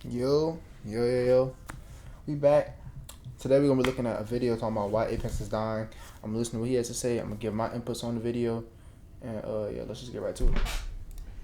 Yo. We back. Today we're gonna be looking at a video talking about why Apex is dying. I'm listening to what he has to say. I'm gonna give my inputs on the video. And yeah, let's just get right to it.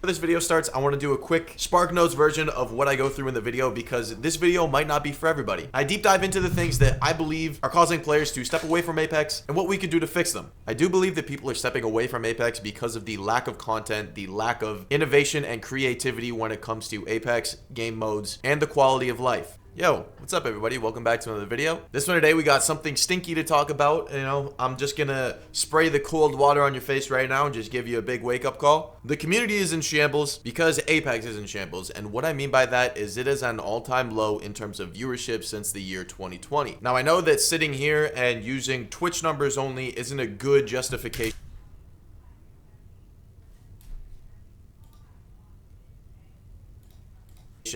Before this video starts, I want to do a quick Spark Notes version of what I go through in the video because this video might not be for everybody. I deep dive into the things that I believe are causing players to step away from Apex and what we can do to fix them. I do believe that people are stepping away from Apex because of the lack of content, the lack of innovation and creativity when it comes to Apex, game modes, and the quality of life. Yo, what's up everybody? Welcome back to another video. This one today we got something stinky to talk about. You know, I'm just gonna spray the cold water on your face right now and just give you a big wake-up call. The community is in shambles because Apex is in shambles, and what I mean by that is it is at an all-time low in terms of viewership since the year 2020. Now I know that sitting here and using Twitch numbers only isn't a good justification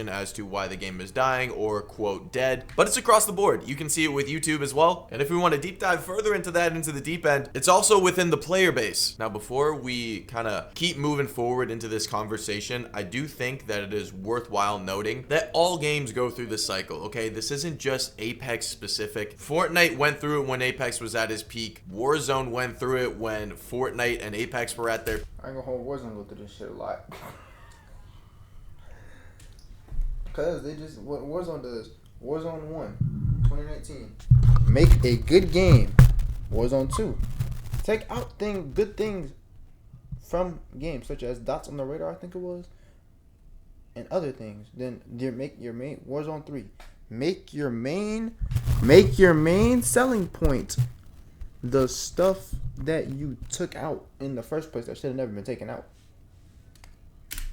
as to why the game is dying or quote dead, but it's across the board. You can see it with YouTube as well, and if we want to deep dive further into that, into the deep end, it's also within the player base. Now before we kind of keep moving forward into this conversation, I do think that it is worthwhile noting that all games go through this cycle. Okay, this isn't just Apex specific. Fortnite went through it when Apex was at his peak. Warzone went through it when Fortnite and Apex were at their I ain't gonna hold Warzone go through this shit a lot. Cause they just what Warzone does. Warzone 1, 2019. Make a good game. Warzone 2. Take out good things from games such as dots on the radar, I think it was, and other things. Then make your main Warzone 3. Make your main selling point the stuff that you took out in the first place that should have never been taken out.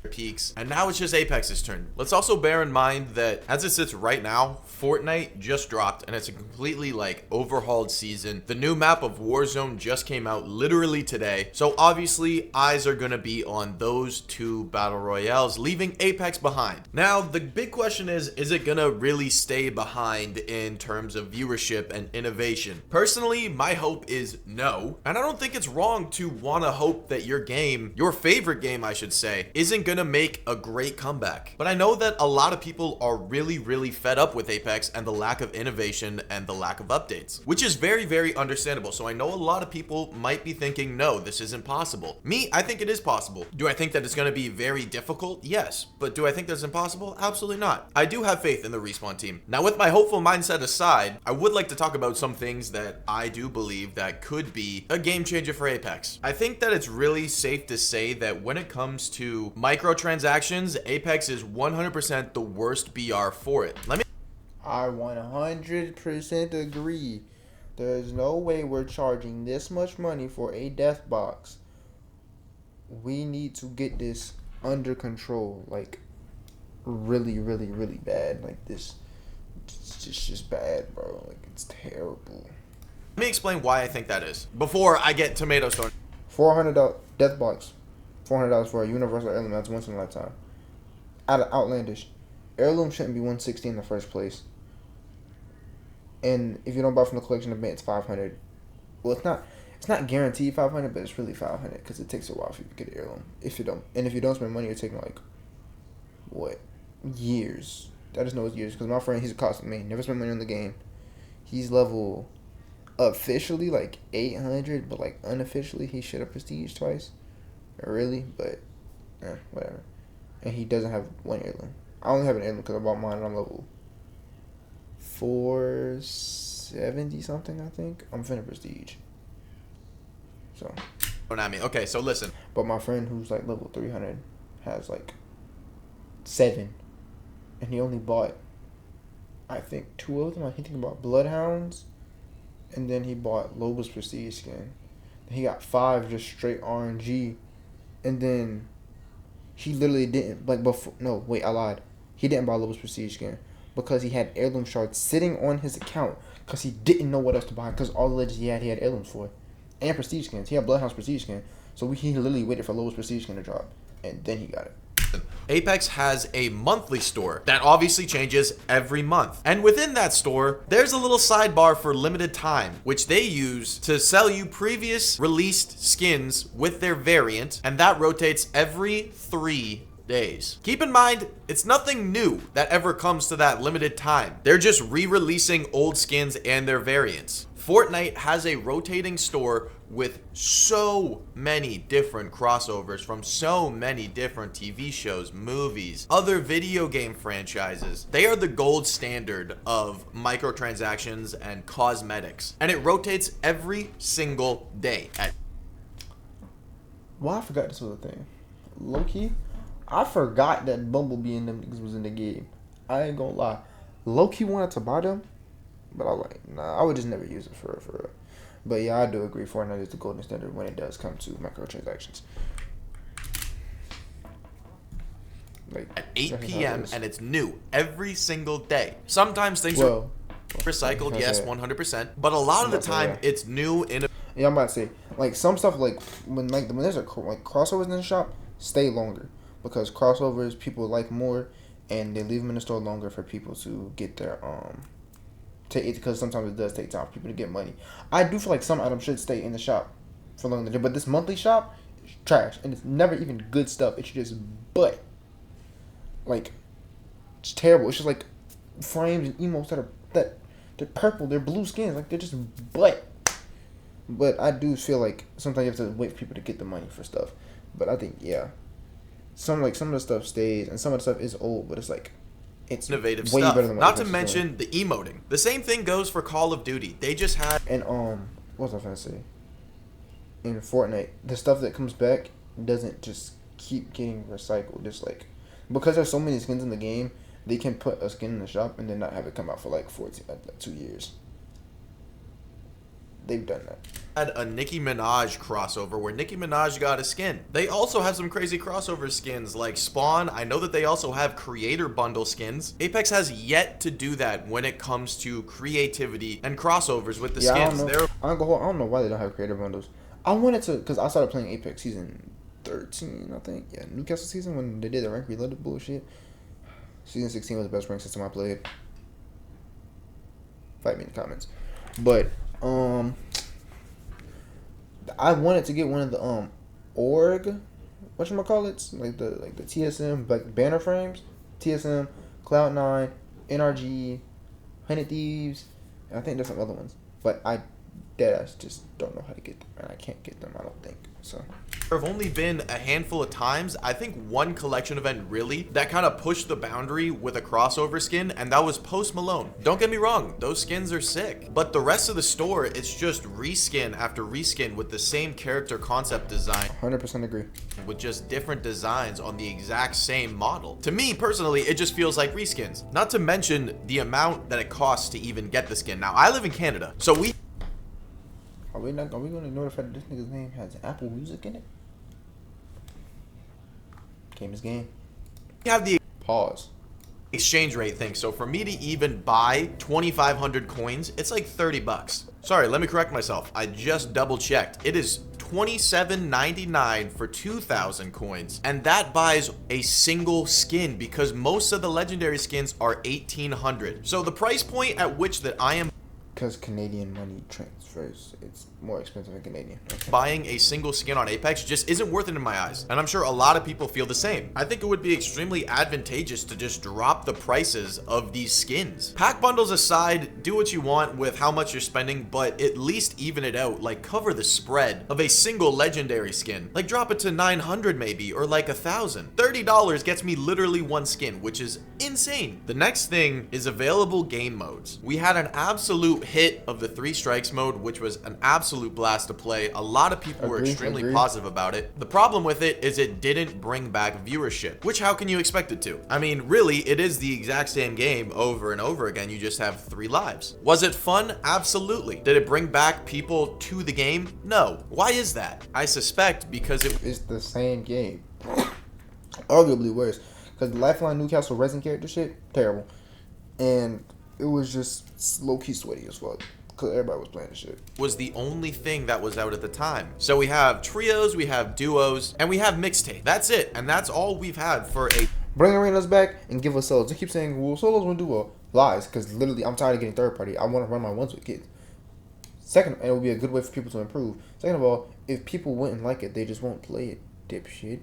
Peaks, and now it's just Apex's turn. Let's also bear in mind that as it sits right now, Fortnite just dropped and it's a completely like overhauled season. The new map of Warzone just came out literally today, so obviously eyes are gonna be on those two battle royales, leaving Apex behind. Now the big question is it gonna really stay behind in terms of viewership and innovation? Personally, my hope is no, and I don't think it's wrong to want to hope that your game, your favorite game I should say, isn't gonna make a great comeback. But I know that a lot of people are really fed up with Apex and the lack of innovation and the lack of updates, which is very understandable. So I know a lot of people might be thinking, no, this isn't possible. Me, I think it is possible. Do I think that it's going to be very difficult? Yes. But do I think that's impossible? Absolutely not. I do have faith in the Respawn team. Now with my hopeful mindset aside, I would like to talk about some things that I do believe that could be a game changer for Apex. I think that it's really safe to say that when it comes to microtransactions, Apex is 100% the worst BR for it. I 100% agree. There's no way we're charging this much money for a death box. We need to get this under control, like really bad. Like this, it's just bad, bro. Like it's terrible. Let me explain why I think that is before I get tomato stone. $400 death box. $400 for a universal heirloom. That's once in a lifetime. Outlandish. Heirloom shouldn't be 160 in the first place. And if you don't buy from the collection event, it's 500. Well, it's not guaranteed 500, but it's really 500 because it takes a while for you to get an heirloom. If you don't spend money, you're taking like what, years. I just know it's years because my friend, he's a costume man, never spent money on the game. He's level officially like 800, but like unofficially he should have prestige twice. Really, but whatever. And he doesn't have one heirloom. I only have an heirloom because I bought mine and I'm level 470 something, I think. I'm finna prestige. So. Don't at me. Okay, so listen. But my friend who's like level 300 has like 7. And he only bought, I think, 2 of them. I think he bought Bloodhounds. And then he bought Loba's prestige skin. He got 5 just straight RNG. And then he literally didn't, like before, no, wait, I lied. He didn't buy Loba's prestige skin because he had heirloom shards sitting on his account because he didn't know what else to buy because all the legends he had heirlooms for. And prestige skins. He had Bloodhound's prestige skin. So he literally waited for Loba's prestige skin to drop. And then he got it. Apex has a monthly store that obviously changes every month. And within that store, there's a little sidebar for limited time, which they use to sell you previous released skins with their variant. And that rotates every 3 days. Keep in mind, it's nothing new that ever comes to that limited time. They're just re-releasing old skins and their variants. Fortnite has a rotating store with so many different crossovers from so many different TV shows, movies, other video game franchises. They are the gold standard of microtransactions and cosmetics, and it rotates every single day. Well, I forgot this was a thing. Low key, I forgot that Bumblebee and them niggas was in the game. I ain't gonna lie. Low key wanted to buy them, but I was like, nah, I would just never use it for real. But yeah, I do agree. Fortnite is the golden standard when it does come to microtransactions. Like at 8 p.m. and it's new every single day. Sometimes things are recycled, yes, 100%. But a lot of the time, it's new. Yeah, I'm about to say, like some stuff, like when there's like crossovers in the shop, stay longer because crossovers people like more, and they leave them in the store longer for people to get their because sometimes it does take time for people to get money. I do feel like some items should stay in the shop for longer, but this monthly shop is trash, and it's never even good stuff. It's just butt. Like, it's terrible. It's just like frames and emotes that they're purple, they're blue skins, like they're just butt. But I do feel like sometimes you have to wait for people to get the money for stuff. But I think some of the stuff stays, and some of the stuff is old, but it's like. It's innovative stuff. Not to mention the emoting. The same thing goes for Call of Duty. They just had what was I gonna say? In Fortnite, the stuff that comes back doesn't just keep getting recycled. Just like because there's so many skins in the game, they can put a skin in the shop and then not have it come out for like 2 years. They've done that. Had a Nicki Minaj crossover where Nicki Minaj got a skin. They also have some crazy crossover skins like Spawn. I know that they also have creator bundle skins. Apex has yet to do that when it comes to creativity and crossovers with the skins. I don't know why they don't have creator bundles. I wanted to, because I started playing Apex season 13, I think. Yeah, Newcastle season when they did the rank reloaded bullshit. Season 16 was the best rank system I played. Fight me in the comments. But I wanted to get one of the org, whatchamacallits, like the TSM like banner frames, TSM, Cloud9, NRG, 100 Thieves, and I think there's some other ones. But I deadass just don't know how to get them, and I can't get them, I don't think. So there have only been a handful of times, I think one collection event really, that kind of pushed the boundary with a crossover skin, and that was Post Malone. Don't get me wrong, those skins are sick, but the rest of the store, it's just reskin after reskin with the same character concept design. 100% agree. With just different designs on the exact same model. To me, personally, it just feels like reskins. Not to mention the amount that it costs to even get the skin. Now, I live in Canada, so Are we going to notify that this nigga's name has Apple Music in it? Game is game. We have the pause exchange rate thing. So for me to even buy 2,500 coins, it's like $30. Sorry, let me correct myself. I just double checked. It is $27.99 for 2,000 coins, and that buys a single skin because most of the legendary skins are 1,800. So the price point at which that I am, because Canadian money transfers, it's more expensive than Canadian. Okay. Buying a single skin on Apex just isn't worth it in my eyes. And I'm sure a lot of people feel the same. I think it would be extremely advantageous to just drop the prices of these skins. Pack bundles aside, do what you want with how much you're spending, but at least even it out, like cover the spread of a single legendary skin. Like drop it to 900 maybe, or like 1,000. $30 gets me literally one skin, which is insane. The next thing is available game modes. We had an absolute hit of the 3 strikes mode, which was an absolute blast to play. A lot of people were extremely positive about it. The problem with it is it didn't bring back viewership, which how can you expect it to? I mean, really, it is the exact same game over and over again. You just have 3 lives. Was it fun? Absolutely. Did it bring back people to the game? No. Why is that? I suspect because it's the same game. Arguably worse. Because the Lifeline Newcastle resin character shit, terrible. And it was just low-key sweaty as fuck. Because everybody was playing the shit. Was the only thing that was out at the time. So we have trios, we have duos, and we have mixtape. That's it. And that's all we've had for a... Bring arenas back and give us solos. They keep saying, well, solos won't do well. Lies. Because literally, I'm tired of getting third party. I want to run my ones with kids. Second, and it will be a good way for people to improve. Second of all, if people wouldn't like it, they just won't play it, dipshit.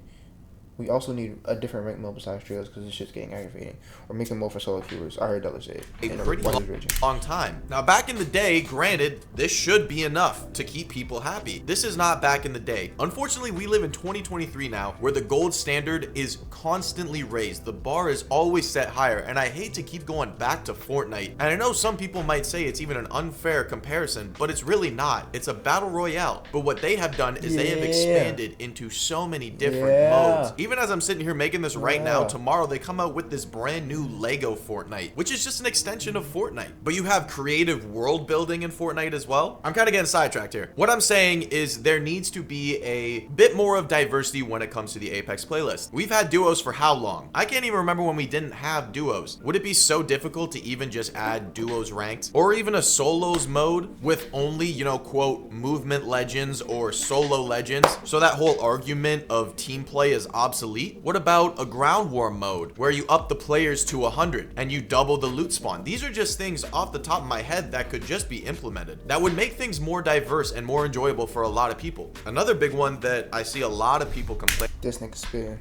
We also need a different rank mode besides trios because this shit's getting aggravating. Or make a mode for solo queuers. I heard Della say it. A pretty long time. Now, back in the day, granted, this should be enough to keep people happy. This is not back in the day. Unfortunately, we live in 2023 now, where the gold standard is constantly raised. The bar is always set higher, and I hate to keep going back to Fortnite. And I know some people might say it's even an unfair comparison, but it's really not. It's a battle royale. But what they have done is they have expanded into so many different modes. Even as I'm sitting here making this right now, tomorrow they come out with this brand new Lego Fortnite, which is just an extension of Fortnite. But you have creative world building in Fortnite as well. I'm kind of getting sidetracked here. What I'm saying is there needs to be a bit more of diversity when it comes to the Apex playlist. We've had duos for how long? I can't even remember when we didn't have duos. Would it be so difficult to even just add duos ranked? Or even a solos mode with only, you know, quote, movement legends or solo legends? So that whole argument of team play is obsolete. What about a ground war mode where you up the players to 100 and you double the loot spawn? These are just things off the top of my head that could just be implemented. That would make things more diverse and more enjoyable for a lot of people. Another big one that I see a lot of people This nigga spitting.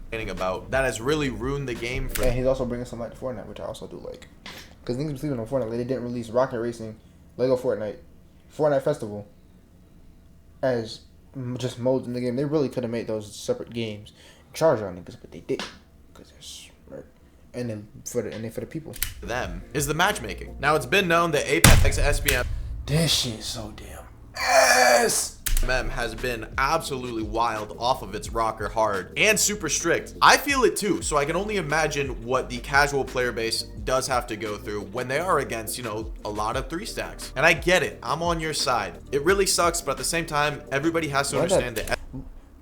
complaining about that has really ruined the game for. And he's also bringing some light to Fortnite, which I also do like. Because niggas be sleeping on Fortnite. Like, they didn't release Rocket Racing, Lego Fortnite, Fortnite Festival as just modes in the game. They really could have made those separate games. Charge on niggas, but they didn't. Because they're smart. And then for the people. Them is the matchmaking. Now it's been known that Apex SBM. This shit is so damn ass. Has been absolutely wild off of its rocker hard and super strict. I feel it too, so I can only imagine what the casual player base does have to go through when they are against, you know, a lot of 3 stacks. And I get it, I'm on your side. It really sucks, but at the same time, everybody has to understand that.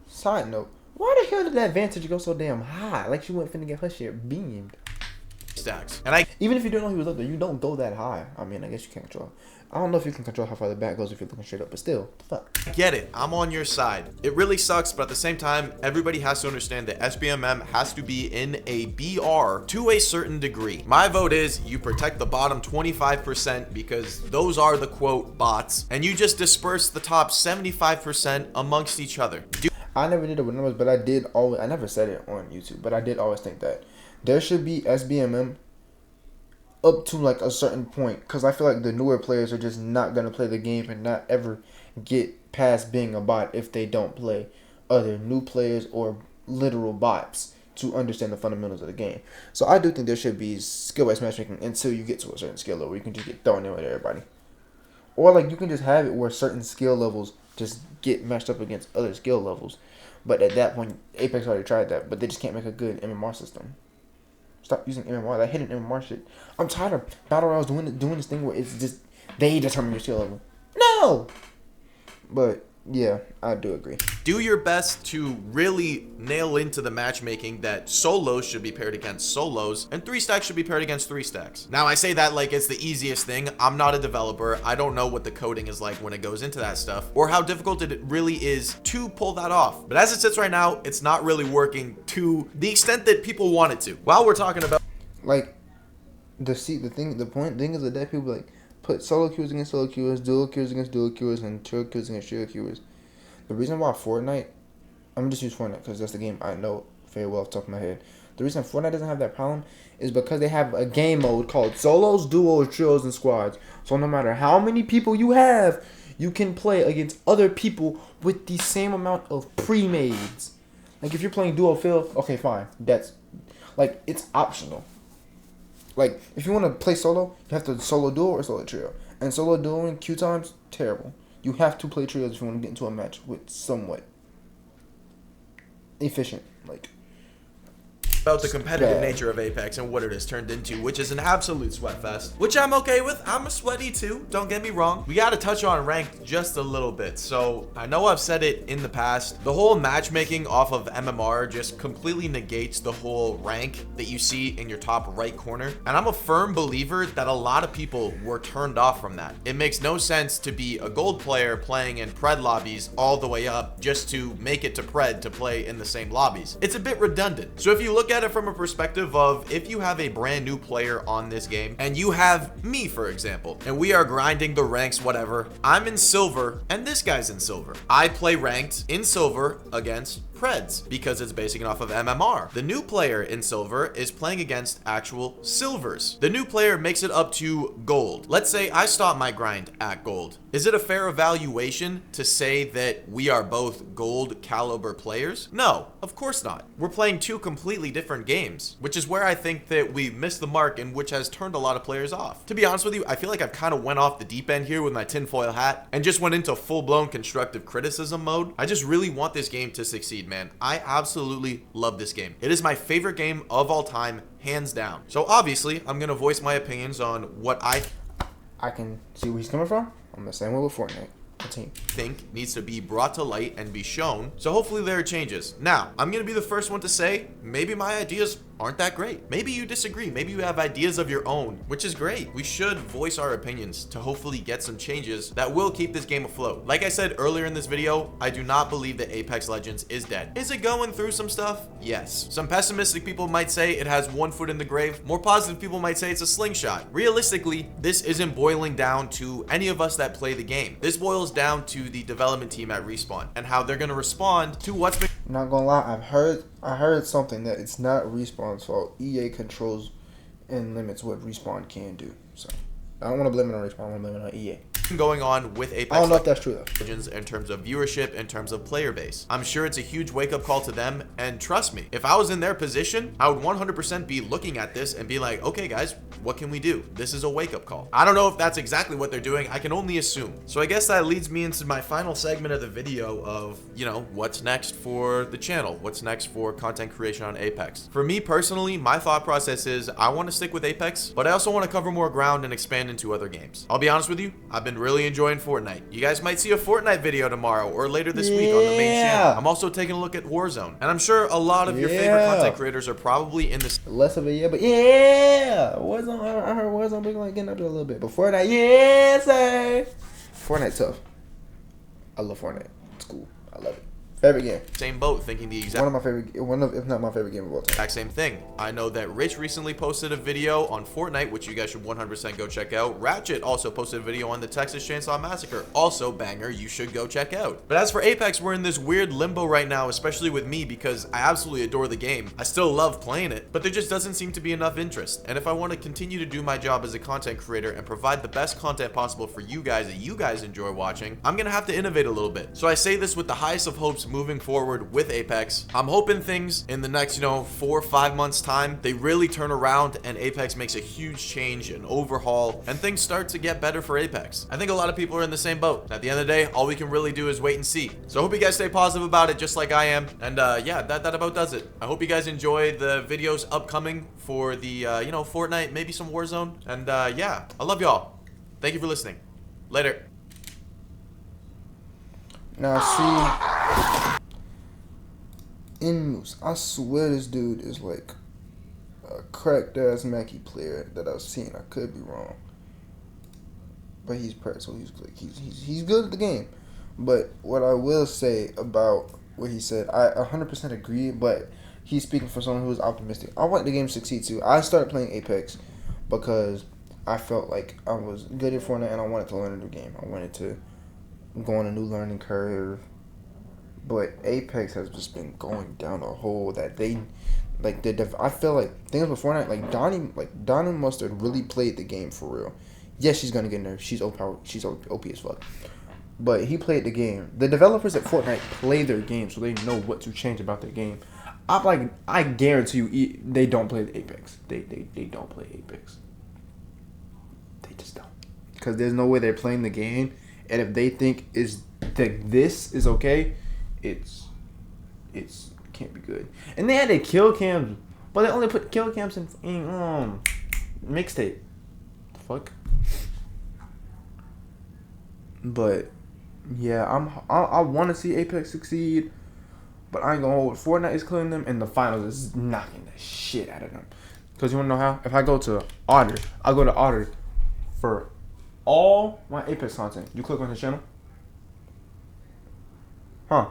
Side note, why the hell did that Vantage go so damn high? Like she went finna get her shit beamed. Stacks. And even if you don't know he was up there, you don't go that high. I mean, I guess you can't control. I don't know if you can control how far the back goes if you're looking straight up, but still, the fuck. I get it. I'm on your side. It really sucks, but at the same time, everybody has to understand that SBMM has to be in a BR to a certain degree. My vote is you protect the bottom 25% because those are the quote bots, and you just disperse the top 75% amongst each other. I never did it with numbers, but I never said it on YouTube, but I did always think that there should be SBMM up to like a certain point, because I feel like the newer players are just not going to play the game and not ever get past being a bot if they don't play other new players or literal bots to understand the fundamentals of the game. So I do think there should be skill-based matchmaking until you get to a certain skill level where you can just get thrown in with everybody. Or like you can just have it where certain skill levels just get matched up against other skill levels. But at that point, Apex already tried that, but they just can't make a good MMR system. Stop using MMR. That hidden MMR shit. I'm tired of battle royals doing this thing where it's just they determine your skill level. No. But yeah, I do agree. Do your best to really nail into the matchmaking that solos should be paired against solos and 3 stacks should be paired against 3 stacks. Now I say that like it's the easiest thing. I'm not a developer. I don't know what the coding is like when it goes into that stuff or how difficult it really is to pull that off. But as it sits right now, it's not really working to the extent that people want it to. While we're talking about like the thing is that people like put solo queues against solo queues, dual queues against dual queues, and trio queues against trio queues. The reason why Fortnite, I'm gonna just use Fortnite because that's the game I know very well off the top of my head. The reason Fortnite doesn't have that problem is because they have a game mode called solos, duos, trios, and squads. So no matter how many people you have, you can play against other people with the same amount of pre-mades. Like if you're playing duo field, okay, fine. That's like it's optional. Like, if you want to play solo, you have to solo duo or solo trio. And solo duo in queue times, terrible. You have to play trios if you want to get into a match with somewhat efficient. Like, about the competitive nature of Apex and what it has turned into, which is an absolute sweat fest, which I'm okay with. I'm a sweaty too, don't get me wrong. We got to touch on ranked just a little bit. So I know I've said it in the past, the whole matchmaking off of MMR just completely negates the whole rank that you see in your top right corner. And I'm a firm believer that a lot of people were turned off from that. It makes no sense to be a gold player playing in pred lobbies all the way up just to make it to pred to play in the same lobbies. It's a bit redundant. So if you look at at it from a perspective of if you have a brand new player on this game and you have me, for example, and we are grinding the ranks, whatever. I'm in silver and this guy's in silver. I play ranked in silver against Preds because it's basing it off of MMR. The new player in silver is playing against actual silvers. The new player makes it up to gold. Let's say I stop my grind at gold. Is it a fair evaluation to say that we are both gold caliber players? No, of course not. We're playing two completely different games, which is where I think that we missed the mark and which has turned a lot of players off. To be honest with you, I feel like I've kind of went off the deep end here with my tinfoil hat and just went into full-blown constructive criticism mode. I just really want this game to succeed, man. I absolutely love this game. It is my favorite game of all time, hands down. So obviously, I'm gonna voice my opinions on what I can see where he's coming from. I'm the same way with Fortnite. Think needs to be brought to light and be shown. So hopefully there are changes. Now, I'm gonna be the first one to say maybe my ideas aren't that great. Maybe you disagree. Maybe you have ideas of your own, which is great. We should voice our opinions to hopefully get some changes that will keep this game afloat. Like I said earlier in this video, I do not believe that Apex Legends is dead. Is it going through some stuff? Yes. Some pessimistic people might say it has one foot in the grave. More positive people might say it's a slingshot. Realistically, this isn't boiling down to any of us that play the game. This boils down to the development team at Respawn and how they're gonna respond to what's been. I'm not gonna lie, I heard something that it's not Respawn's fault. EA controls and limits what Respawn can do. So I don't want to blame it on Respawn. I want to blame it on EA. Going on with Apex I don't know if that's true though. Legends in terms of viewership, in terms of player base. I'm sure it's a huge wake-up call to them, and trust me, if I was in their position, I would 100% be looking at this and be like, okay guys, what can we do? This is a wake-up call. I don't know if that's exactly what they're doing. I can only assume. So I guess that leads me into my final segment of the video of, you know, what's next for the channel? What's next for content creation on Apex? For me personally, my thought process is I want to stick with Apex, but I also want to cover more ground and expand into other games. I'll be honest with you, I've been really enjoying Fortnite. You guys might see a Fortnite video tomorrow or later this week on the main channel. I'm also taking a look at Warzone, and I'm sure a lot of your favorite content creators are probably in this. Less of a but Warzone. I heard Warzone been like getting up there a little bit, but Fortnite, sir. Fortnite tough. I love Fortnite. It's cool. I love it. Favorite game. Same boat, thinking the exact if not my favorite game of all time. Exact same thing. I know that Rich recently posted a video on Fortnite, which you guys should 100% go check out. Ratchet also posted a video on the Texas Chainsaw Massacre. Also banger, you should go check out. But as for Apex, we're in this weird limbo right now, especially with me, because I absolutely adore the game. I still love playing it, but there just doesn't seem to be enough interest. And if I want to continue to do my job as a content creator and provide the best content possible for you guys that you guys enjoy watching, I'm gonna have to innovate a little bit. So I say this with the highest of hopes moving forward with Apex. I'm hoping things in the next, 4 or 5 months time, they really turn around and Apex makes a huge change and overhaul and things start to get better for Apex. I think a lot of people are in the same boat. At the end of the day, all we can really do is wait and see. So I hope you guys stay positive about it just like I am. And yeah, that about does it. I hope you guys enjoy the videos upcoming for the, Fortnite, maybe some Warzone. And yeah, I love y'all. Thank you for listening. Later. Now see, in Moose, I swear this dude is like a cracked ass Mackie player that I've seen. I could be wrong, but he's pressed, so he's good at the game. But what I will say about what he said, I 100% agree. But he's speaking for someone who is optimistic. I want the game to succeed too. I started playing Apex because I felt like I was good at Fortnite and I wanted to learn a new game. I wanted to go on a new learning curve. But Apex has just been going down a hole that they, I feel like things with Fortnite, Donnie Mustard really played the game for real. Yes, she's gonna get nerfed. She's overpowered. She's OP as fuck. But he played the game. The developers at Fortnite play their game, so they know what to change about their game. I guarantee you, they don't play the Apex. They don't play Apex. They just don't. Because there's no way they're playing the game, and if they think this is okay, it's can't be good. And they had their kill cams, but they only put kill cams in mixtape. The fuck. But yeah, I want to see Apex succeed, but I ain't gonna hold it. Fortnite is killing them, and the finals is knocking the shit out of them. Cause you wanna know how? If I go to Otter, I'll go to Otter for all my Apex content. You click on his channel, huh?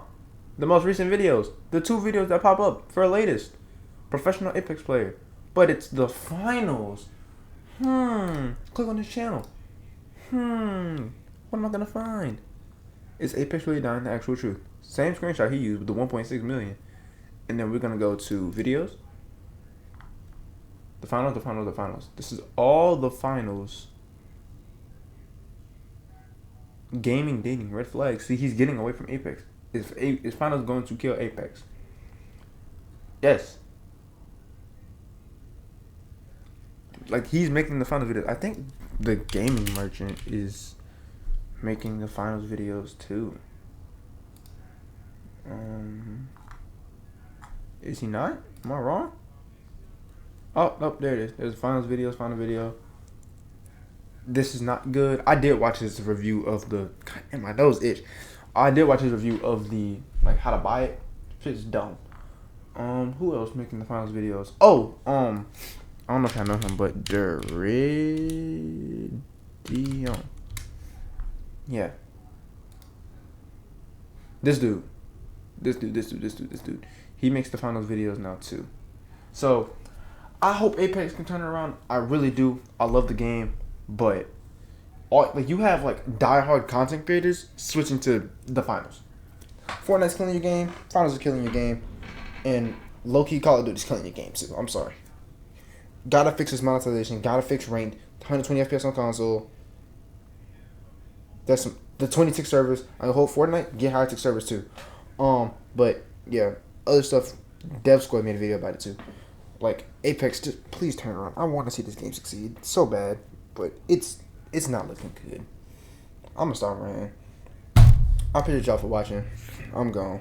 The most recent videos, the 2 videos that pop up for latest, Professional Apex player. But it's the finals. Click on this channel. What am I gonna find? Is Apex really dying? The actual truth. Same screenshot he used with the 1.6 million. And then we're gonna go to videos. The finals. This is all the finals. Gaming, dating, red flags. See, he's getting away from Apex. Is finals going to kill Apex? Yes. Like, he's making the finals videos. I think the gaming merchant is making the finals videos too. Is he not? Am I wrong? Oh, nope, there it is. There's final video. This is not good. I did watch his review of the... God damn, my nose itch. I did watch his review of the, like, how to buy it. Shit's dumb. Who else making the finals videos? Oh, I don't know if I know him, but Deridion. Yeah. This dude. He makes the finals videos now too. So, I hope Apex can turn it around. I really do. I love the game, but you have like diehard content creators switching to the finals. Fortnite's killing your game. Finals are killing your game, and low-key Call of Duty's killing your game too. I'm sorry. Gotta fix this monetization. Gotta fix ranked. 120 FPS on console. That's the 26 servers. I hope Fortnite get higher tick servers too. But yeah, other stuff. Dev Squad made a video about it too. Like Apex, just please turn around. I want to see this game succeed so bad, but it's not looking good. I'm gonna start, man. I appreciate y'all for watching. I'm gone.